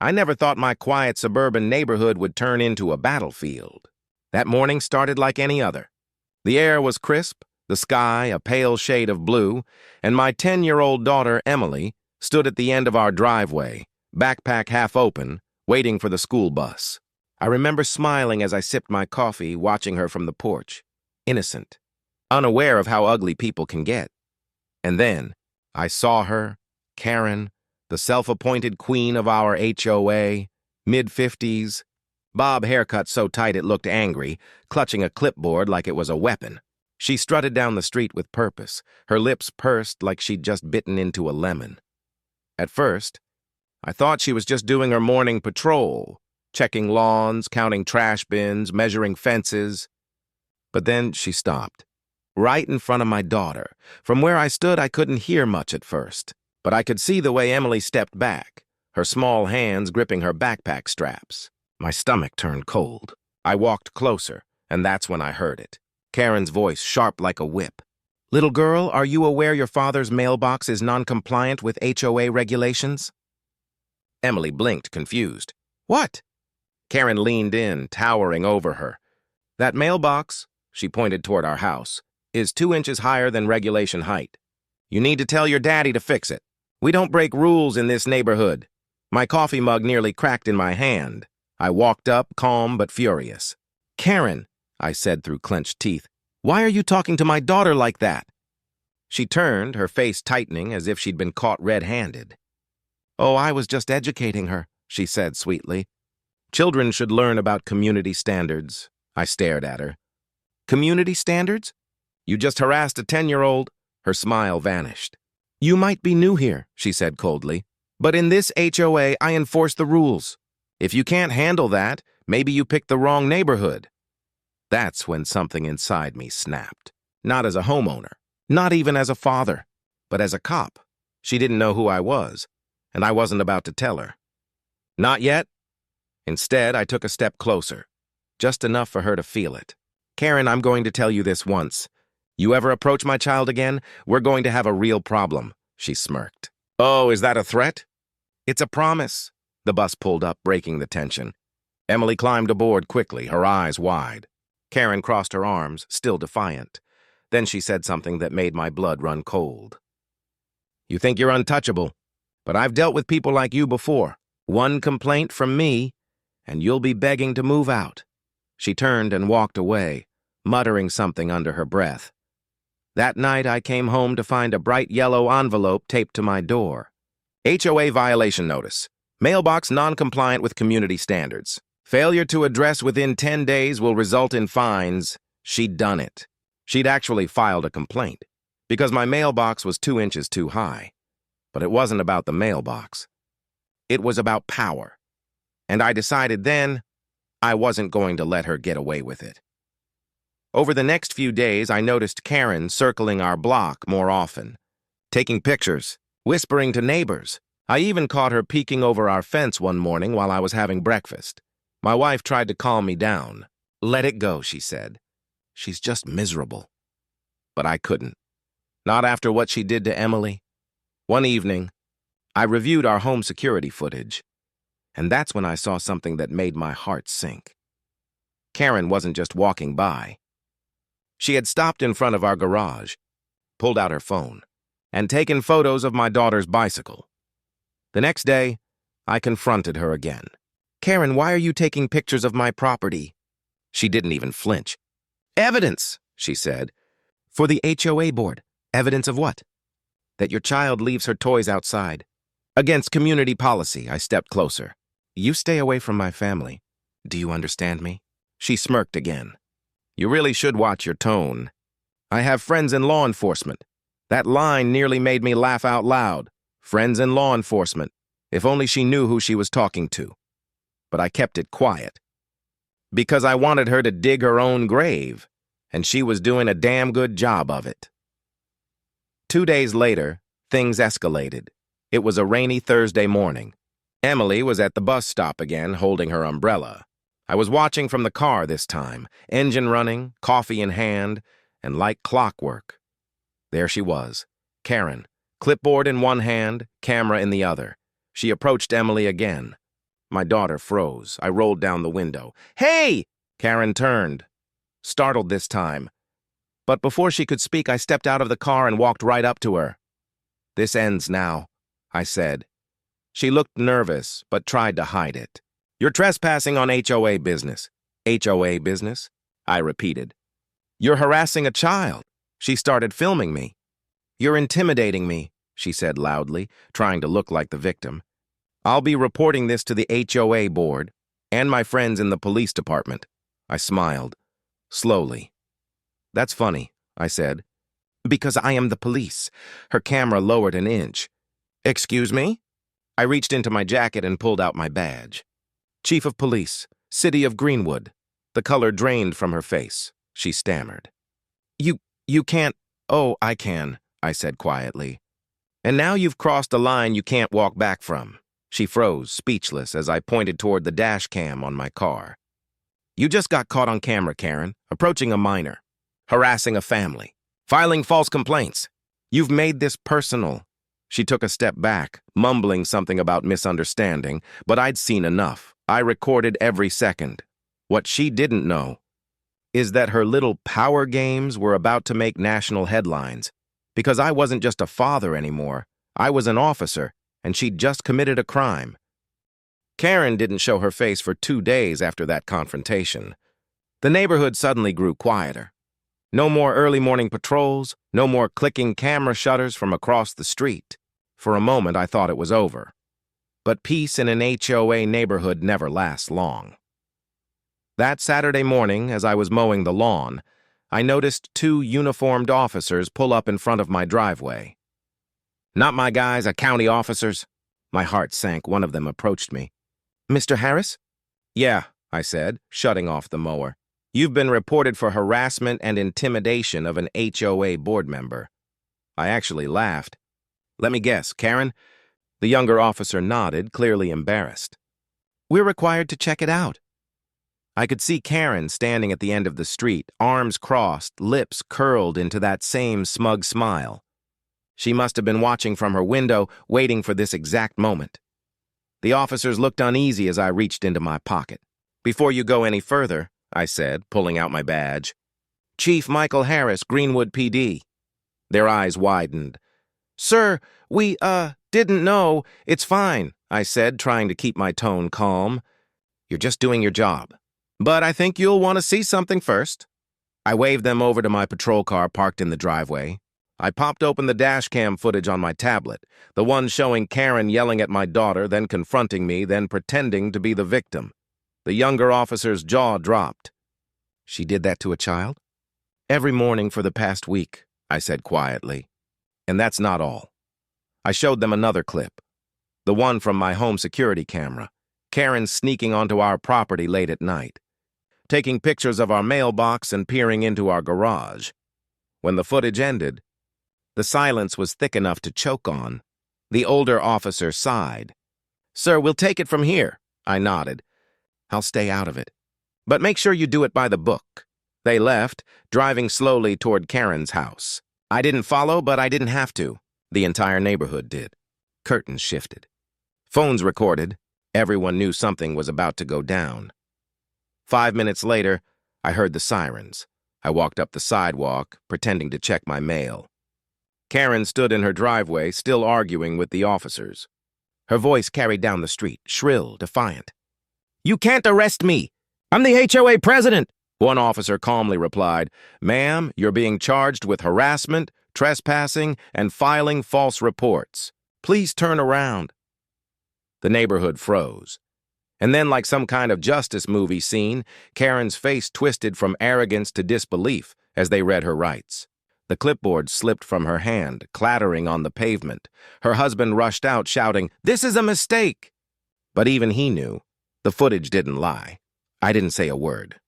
I never thought my quiet suburban neighborhood would turn into a battlefield. That morning started like any other. The air was crisp, the sky a pale shade of blue, and my 10-year-old daughter, Emily, stood at the end of our driveway, backpack half open, waiting for the school bus. I remember smiling as I sipped my coffee, watching her from the porch, innocent, unaware of how ugly people can get. And then, I saw her, Karen, the self-appointed queen of our HOA, mid-50s, bob haircut so tight it looked angry, clutching a clipboard like it was a weapon. She strutted down the street with purpose, her lips pursed like she'd just bitten into a lemon. At first, I thought she was just doing her morning patrol, checking lawns, counting trash bins, measuring fences. But then she stopped, right in front of my daughter. From where I stood, I couldn't hear much at first, but I could see the way Emily stepped back, her small hands gripping her backpack straps. My stomach turned cold. I walked closer, and that's when I heard it. Karen's voice, sharp like a whip. "Little girl, are you aware your father's mailbox is non-compliant with HOA regulations?" Emily blinked, confused. "What?" Karen leaned in, towering over her. "That mailbox," she pointed toward our house, "is 2 inches higher than regulation height. You need to tell your daddy to fix it. We don't break rules in this neighborhood." My coffee mug nearly cracked in my hand. I walked up, calm but furious. "Karen," I said through clenched teeth, "why are you talking to my daughter like that?" She turned, her face tightening as if she'd been caught red-handed. "Oh, I was just educating her," she said sweetly. "Children should learn about community standards." I stared at her. "Community standards? You just harassed a 10-year-old? Her smile vanished. "You might be new here," she said coldly, "but in this HOA, I enforce the rules. If you can't handle that, maybe you picked the wrong neighborhood." That's when something inside me snapped. Not as a homeowner, not even as a father, but as a cop. She didn't know who I was, and I wasn't about to tell her. Not yet. Instead, I took a step closer, just enough for her to feel it. "Karen, I'm going to tell you this once. You ever approach my child again, we're going to have a real problem," she smirked. "Oh, is that a threat?" "It's a promise." The bus pulled up, breaking the tension. Emily climbed aboard quickly, her eyes wide. Karen crossed her arms, still defiant. Then she said something that made my blood run cold. "You think you're untouchable, but I've dealt with people like you before. One complaint from me, and you'll be begging to move out." She turned and walked away, muttering something under her breath. That night, I came home to find a bright yellow envelope taped to my door. HOA violation notice. Mailbox non-compliant with community standards. Failure to address within 10 days will result in fines. She'd done it. She'd actually filed a complaint, because my mailbox was 2 inches too high. But it wasn't about the mailbox. It was about power. And I decided then I wasn't going to let her get away with it. Over the next few days, I noticed Karen circling our block more often, taking pictures, whispering to neighbors. I even caught her peeking over our fence one morning while I was having breakfast. My wife tried to calm me down. "Let it go," she said. "She's just miserable." But I couldn't. Not after what she did to Emily. One evening, I reviewed our home security footage, and that's when I saw something that made my heart sink. Karen wasn't just walking by. She had stopped in front of our garage, pulled out her phone, and taken photos of my daughter's bicycle. The next day, I confronted her again. "Karen, why are you taking pictures of my property?" She didn't even flinch. "Evidence," she said. "For the HOA board. Evidence of what?" "That your child leaves her toys outside. Against community policy." I stepped closer. "You stay away from my family. Do you understand me?" She smirked again. "You really should watch your tone. I have friends in law enforcement." That line nearly made me laugh out loud. Friends in law enforcement. If only she knew who she was talking to. But I kept it quiet. Because I wanted her to dig her own grave, and she was doing a damn good job of it. 2 days later, things escalated. It was a rainy Thursday morning. Emily was at the bus stop again, holding her umbrella. I was watching from the car this time, engine running, coffee in hand, and like clockwork. There she was, Karen, clipboard in one hand, camera in the other. She approached Emily again. My daughter froze. I rolled down the window. "Hey!" Karen turned, startled this time. But before she could speak, I stepped out of the car and walked right up to her. "This ends now," I said. She looked nervous, but tried to hide it. "You're trespassing on HOA business." "HOA business?" I repeated. "You're harassing a child." She started filming me. "You're intimidating me," she said loudly, trying to look like the victim. "I'll be reporting this to the HOA board and my friends in the police department." I smiled, slowly. "That's funny," I said. "Because I am the police." Her camera lowered an inch. "Excuse me?" I reached into my jacket and pulled out my badge. "Chief of Police, City of Greenwood." The color drained from her face. She stammered. You can't—" "Oh, I can," I said quietly. "And now you've crossed a line you can't walk back from." She froze, speechless, as I pointed toward the dash cam on my car. "You just got caught on camera, Karen, approaching a minor, harassing a family, filing false complaints. You've made this personal." She took a step back, mumbling something about misunderstanding, but I'd seen enough. I recorded every second. What she didn't know is that her little power games were about to make national headlines, because I wasn't just a father anymore. I was an officer, and she'd just committed a crime. Karen didn't show her face for 2 days after that confrontation. The neighborhood suddenly grew quieter. No more early morning patrols, no more clicking camera shutters from across the street. For a moment, I thought it was over. But peace in an HOA neighborhood never lasts long. That Saturday morning, as I was mowing the lawn, I noticed 2 uniformed officers pull up in front of my driveway. "Not my guys, county officers." My heart sank. One of them approached me. "Mr. Harris?" "Yeah," I said, shutting off the mower. "You've been reported for harassment and intimidation of an HOA board member." I actually laughed. "Let me guess, Karen?" The younger officer nodded, clearly embarrassed. "We're required to check it out." I could see Karen standing at the end of the street, arms crossed, lips curled into that same smug smile. She must have been watching from her window, waiting for this exact moment. The officers looked uneasy as I reached into my pocket. "Before you go any further," I said, pulling out my badge, "Chief Michael Harris, Greenwood PD." Their eyes widened. "Sir, we, didn't know." "It's fine," I said, trying to keep my tone calm. "You're just doing your job. But I think you'll want to see something first." I waved them over to my patrol car parked in the driveway. I popped open the dash cam footage on my tablet, the one showing Karen yelling at my daughter, then confronting me, then pretending to be the victim. The younger officer's jaw dropped. "She did that to a child?" "Every morning for the past week," I said quietly. "And that's not all." I showed them another clip, the one from my home security camera, Karen sneaking onto our property late at night, taking pictures of our mailbox and peering into our garage. When the footage ended, the silence was thick enough to choke on. The older officer sighed. "Sir, we'll take it from here." I nodded. "I'll stay out of it. But make sure you do it by the book." They left, driving slowly toward Karen's house. I didn't follow, but I didn't have to. The entire neighborhood did. Curtains shifted. Phones recorded. Everyone knew something was about to go down. 5 minutes later, I heard the sirens. I walked up the sidewalk, pretending to check my mail. Karen stood in her driveway, still arguing with the officers. Her voice carried down the street, shrill, defiant. "You can't arrest me! I'm the HOA president!" One officer calmly replied, "Ma'am, you're being charged with harassment, trespassing, and filing false reports. Please turn around." The neighborhood froze. And then, like some kind of justice movie scene, Karen's face twisted from arrogance to disbelief as they read her rights. The clipboard slipped from her hand, clattering on the pavement. Her husband rushed out, shouting, "This is a mistake!" But even he knew. The footage didn't lie. I didn't say a word.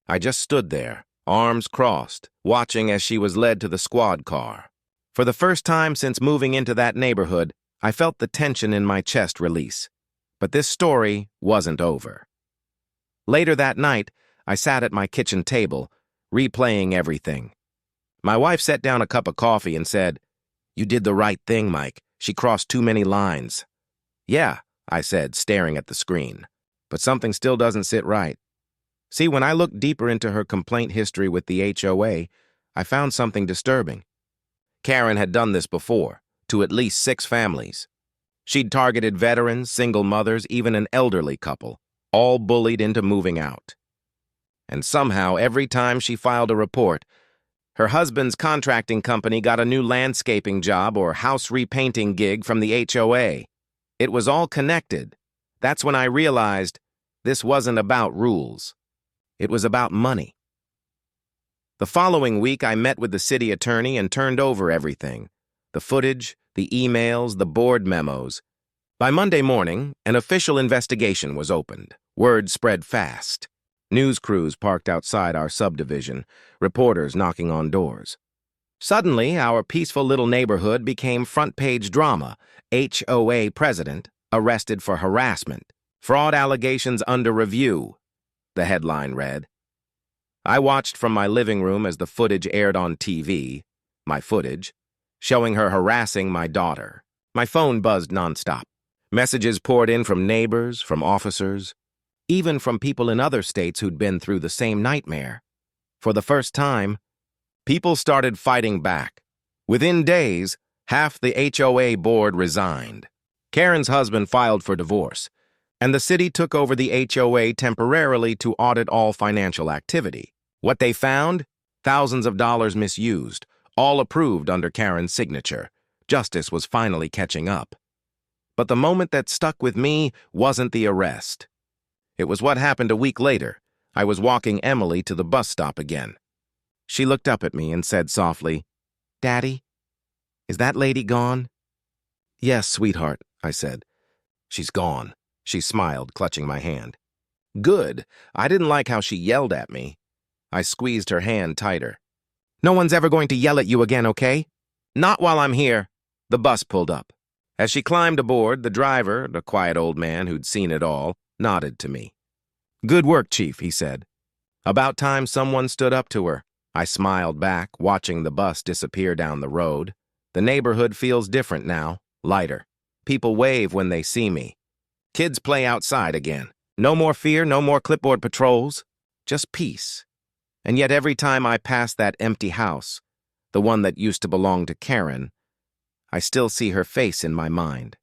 I just stood there, arms crossed, watching as she was led to the squad car. For the first time since moving into that neighborhood, I felt the tension in my chest release. But this story wasn't over. Later that night, I sat at my kitchen table, replaying everything. My wife set down a cup of coffee and said, "You did the right thing, Mike. She crossed too many lines." "Yeah," I said, staring at the screen. But something still doesn't sit right. See, when I looked deeper into her complaint history with the HOA, I found something disturbing. Karen had done this before, to at least 6 families. She'd targeted veterans, single mothers, even an elderly couple, all bullied into moving out. And somehow, every time she filed a report, her husband's contracting company got a new landscaping job or house repainting gig from the HOA. It was all connected. That's when I realized this wasn't about rules. It was about money. The following week, I met with the city attorney and turned over everything. The footage, the emails, the board memos. By Monday morning, an official investigation was opened. Word spread fast. News crews parked outside our subdivision, reporters knocking on doors. Suddenly, our peaceful little neighborhood became front-page drama. HOA president arrested for harassment. Fraud allegations under review, the headline read. I watched from my living room as the footage aired on TV, my footage, showing her harassing my daughter. My phone buzzed nonstop. Messages poured in from neighbors, from officers, even from people in other states who'd been through the same nightmare. For the first time, people started fighting back. Within days, half the HOA board resigned. Karen's husband filed for divorce, and the city took over the HOA temporarily to audit all financial activity. What they found? Thousands of dollars misused, all approved under Karen's signature. Justice was finally catching up. But the moment that stuck with me wasn't the arrest. It was what happened a week later. I was walking Emily to the bus stop again. She looked up at me and said softly, "Daddy, is that lady gone?" "Yes, sweetheart," I said. "She's gone." She smiled, clutching my hand. Good. I didn't like how she yelled at me. I squeezed her hand tighter. "No one's ever going to yell at you again, okay?" "Not while I'm here." The bus pulled up. As she climbed aboard, the driver, the quiet old man who'd seen it all, nodded to me. "Good work, Chief," he said. About time someone stood up to her. I smiled back, watching the bus disappear down the road. The neighborhood feels different now, lighter. People wave when they see me. Kids play outside again. No more fear, no more clipboard patrols. Just peace. And yet every time I pass that empty house, the one that used to belong to Karen, I still see her face in my mind.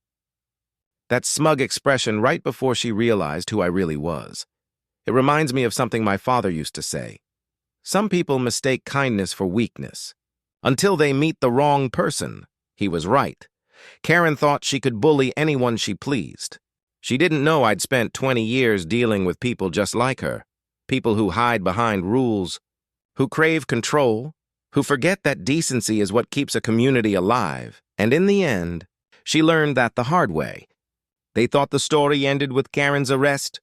That smug expression right before she realized who I really was. It reminds me of something my father used to say. Some people mistake kindness for weakness. Until they meet the wrong person. He was right. Karen thought she could bully anyone she pleased. She didn't know I'd spent 20 years dealing with people just like her. People who hide behind rules, who crave control, who forget that decency is what keeps a community alive. And in the end, she learned that the hard way. They thought the story ended with Karen's arrest.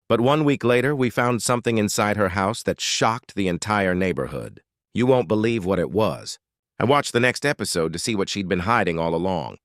But 1 week later, we found something inside her house that shocked the entire neighborhood. You won't believe what it was. I watched the next episode to see what she'd been hiding all along.